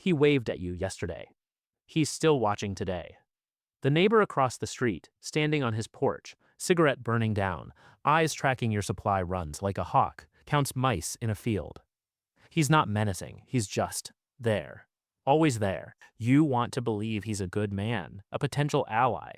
He waved at you yesterday. He's still watching today. The neighbor across the street, standing on his porch, cigarette burning down, eyes tracking your supply runs like a hawk, counts mice in a field. He's not menacing, he's just there. Always there. You want to believe he's a good man, a potential ally.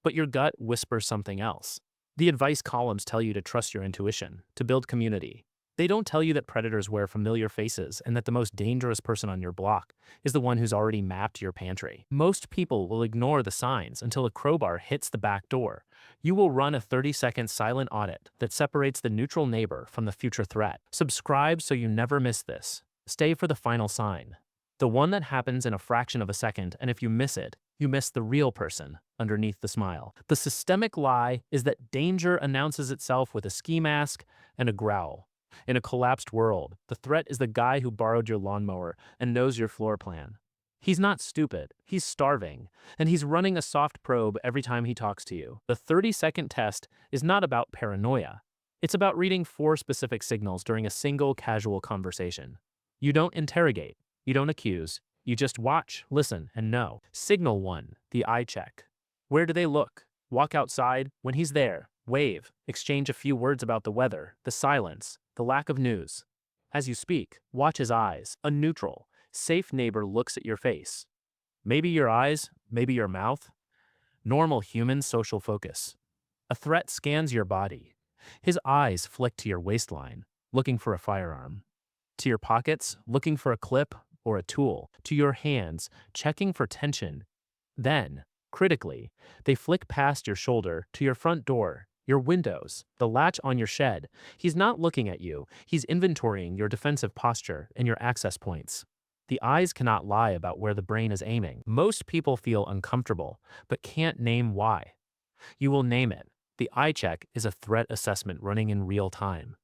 But your gut whispers something else. The advice columns tell you to trust your intuition, to build community. They don't tell you that predators wear familiar faces and that the most dangerous person on your block is the one who's already mapped your pantry. Most people will ignore the signs until a crowbar hits the back door. You will run a 30-second silent audit that separates the neutral neighbor from the future threat. Subscribe so you never miss this. Stay for the final sign. The one that happens in a fraction of a second, and if you miss it, you miss the real person underneath the smile. The systemic lie is that danger announces itself with a ski mask and a growl. In a collapsed world, the threat is the guy who borrowed your lawnmower and knows your floor plan. He's not stupid, he's starving, and he's running a soft probe every time he talks to you. The 30-second test is not about paranoia. It's about reading 4 specific signals during a single casual conversation. You don't interrogate, you don't accuse, you just watch, listen, and know. Signal 1, the eye check. Where do they look? Walk outside. When he's there, wave, exchange a few words about the weather, the silence, the lack of news. As you speak, watch his eyes. A neutral, safe neighbor looks at your face. Maybe your eyes, maybe your mouth. Normal human social focus. A threat scans your body. His eyes flick to your waistline, looking for a firearm. To your pockets, looking for a clip or a tool. To your hands, checking for tension. Then, critically, they flick past your shoulder to your front door, your windows, the latch on your shed. He's not looking at you, he's inventorying your defensive posture and your access points. The eyes cannot lie about where the brain is aiming. Most people feel uncomfortable, but can't name why. You will name it. The eye check is a threat assessment running in real time.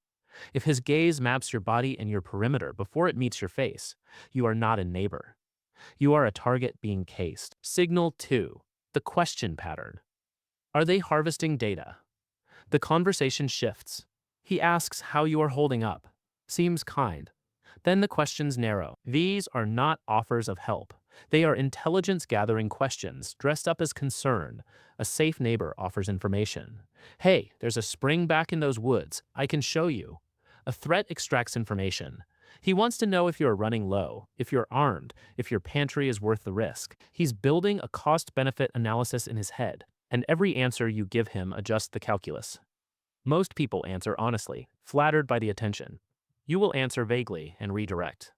If his gaze maps your body and your perimeter before it meets your face, you are not a neighbor. You are a target being cased. Signal 2, the question pattern. Are they harvesting data? The conversation shifts. He asks how you are holding up. Seems kind. Then the questions narrow. These are not offers of help. They are intelligence-gathering questions dressed up as concern. A safe neighbor offers information. Hey, there's a spring back in those woods. I can show you. A threat extracts information. He wants to know if you're running low, if you're armed, if your pantry is worth the risk. He's building a cost-benefit analysis in his head, and every answer you give him adjusts the calculus. Most people answer honestly, flattered by the attention. You will answer vaguely and redirect.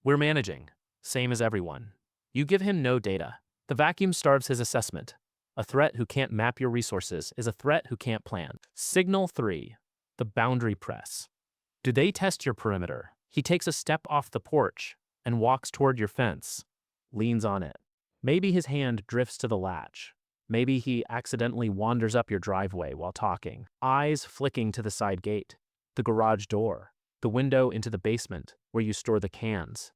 We're managing, same as everyone. You give him no data. The vacuum starves his assessment. A threat who can't map your resources is a threat who can't plan. Signal 3, the boundary press. Do they test your perimeter? He takes a step off the porch and walks toward your fence, leans on it. Maybe his hand drifts to the latch. Maybe he accidentally wanders up your driveway while talking, eyes flicking to the side gate, the garage door, the window into the basement where you store the cans.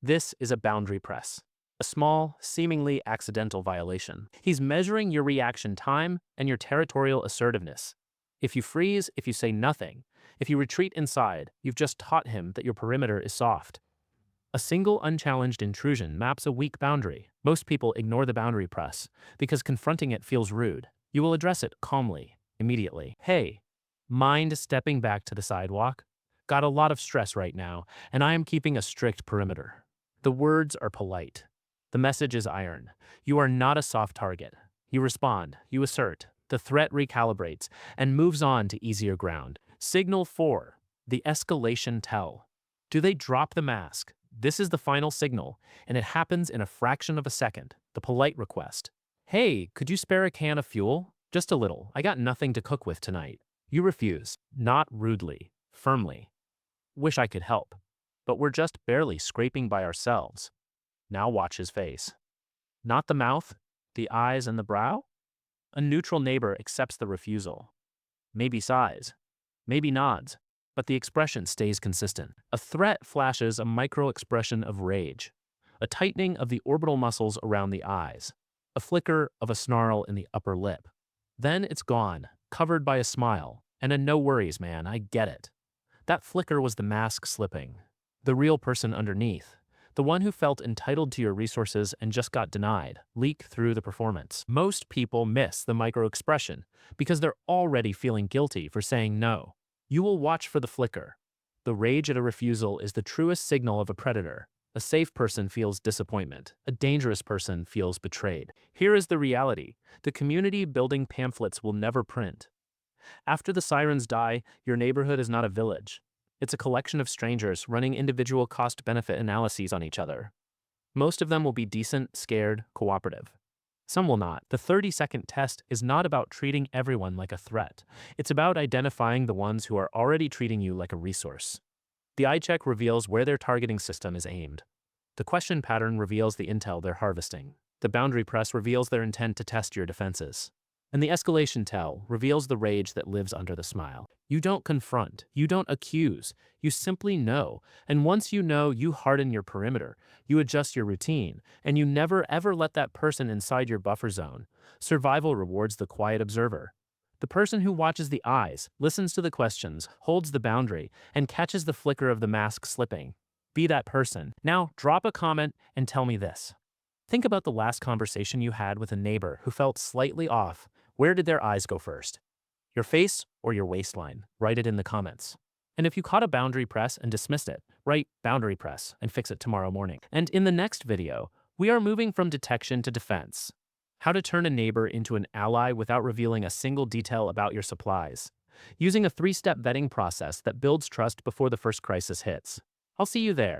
This is a boundary press, a small, seemingly accidental violation. He's measuring your reaction time and your territorial assertiveness. If you freeze, if you say nothing, if you retreat inside, you've just taught him that your perimeter is soft. A single unchallenged intrusion maps a weak boundary. Most people ignore the boundary press because confronting it feels rude. You will address it calmly, immediately. Hey, mind stepping back to the sidewalk? Got a lot of stress right now, and I am keeping a strict perimeter. The words are polite. The message is iron. You are not a soft target. You respond, you assert. The threat recalibrates and moves on to easier ground. Signal 4, the escalation tell. Do they drop the mask? This is the final signal, and it happens in a fraction of a second. The polite request. Hey, could you spare a can of fuel? Just a little. I got nothing to cook with tonight. You refuse, not rudely, firmly. Wish I could help, but we're just barely scraping by ourselves. Now watch his face. Not the mouth, the eyes and the brow? A neutral neighbor accepts the refusal. Maybe sighs, maybe nods, but the expression stays consistent. A threat flashes a micro-expression of rage, a tightening of the orbital muscles around the eyes, a flicker of a snarl in the upper lip. Then it's gone, covered by a smile, and a no worries, man, I get it. That flicker was the mask slipping. The real person underneath, The one who felt entitled to your resources and just got denied leak through the performance. Most people miss the micro expression because they're already feeling guilty for saying no. You will watch for the flicker. The rage at a refusal is the truest signal of a predator. A safe person feels disappointment. A dangerous person feels betrayed. Here is the reality. The community building pamphlets will never print. After the sirens die, your neighborhood is not a village. It's a collection of strangers running individual cost-benefit analyses on each other. Most of them will be decent, scared, cooperative. Some will not. The 30-second test is not about treating everyone like a threat. It's about identifying the ones who are already treating you like a resource. The eye check reveals where their targeting system is aimed. The question pattern reveals the intel they're harvesting. The boundary press reveals their intent to test your defenses. And the escalation tell reveals the rage that lives under the smile. You don't confront, you don't accuse, you simply know. And once you know, you harden your perimeter, you adjust your routine, and you never ever let that person inside your buffer zone. Survival rewards the quiet observer. The person who watches the eyes, listens to the questions, holds the boundary, and catches the flicker of the mask slipping. Be that person. Now, drop a comment and tell me this. Think about the last conversation you had with a neighbor who felt slightly off. Where did their eyes go first? Your face or your waistline? Write it in the comments. And if you caught a boundary press and dismissed it, write boundary press and fix it tomorrow morning. And in the next video, we are moving from detection to defense. How to turn a neighbor into an ally without revealing a single detail about your supplies. Using a 3-step vetting process that builds trust before the first crisis hits. I'll see you there.